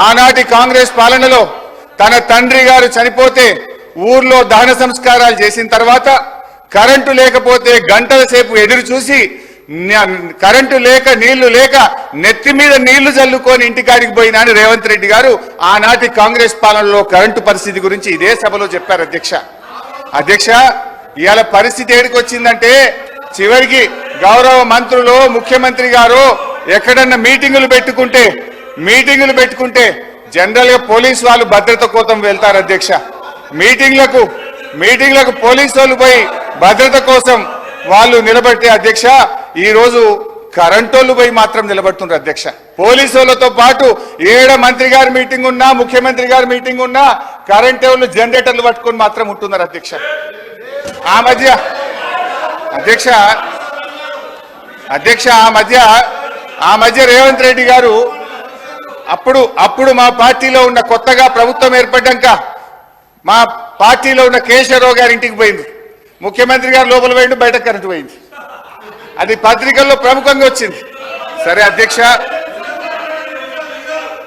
ఆనాటి కాంగ్రెస్ పాలనలో తన తండ్రి గారు చనిపోతే ఊర్లో దహన సంస్కారాలు చేసిన తర్వాత కరెంటు లేకపోతే గంటల సేపు ఎదురు చూసి కరెంటు లేక నీళ్లు లేక నెత్తి మీద నీళ్లు జల్లుకొని ఇంటికాడికి పోయినాని రేవంత్ రెడ్డి గారు ఆనాటి కాంగ్రెస్ పాలనలో కరెంటు పరిస్థితి గురించి ఇదే సభలో చెప్పారు అధ్యక్ష ఇవాళ పరిస్థితి ఏడికి వచ్చిందంటే చివరికి గౌరవ మంత్రులు ముఖ్యమంత్రి గారు ఎక్కడన్నా మీటింగులు పెట్టుకుంటే జనరల్ గా పోలీసు వాళ్ళు భద్రత కోసం వెళ్తారు అధ్యక్ష మీటింగ్లకు పోలీసు వాళ్ళు పోయి భద్రత కోసం వాళ్ళు నిలబడితే అధ్యక్ష ఈ రోజు కరెంటోళ్ళు పోయి మాత్రం నిలబడుతున్నారు అధ్యక్ష పోలీసు వాళ్ళతో పాటు ఏడ మంత్రి గారి మీటింగ్ ఉన్నా ముఖ్యమంత్రి గారి మీటింగ్ ఉన్నా కరెంట్ వాళ్ళు జనరేటర్లు పట్టుకొని మాత్రం ఉంటున్నారు అధ్యక్ష ఆ మధ్య రేవంత్ రెడ్డి గారు అప్పుడు మా పార్టీలో ఉన్న కొత్తగా ప్రభుత్వం ఏర్పడ్డాక మా పార్టీలో ఉన్న కేశవరావు గారి ఇంటికి పోయింది ముఖ్యమంత్రి గారు లోపల పోయింది బయట కరెంటు పోయింది అది పత్రికల్లో ప్రముఖంగా వచ్చింది సరే అధ్యక్ష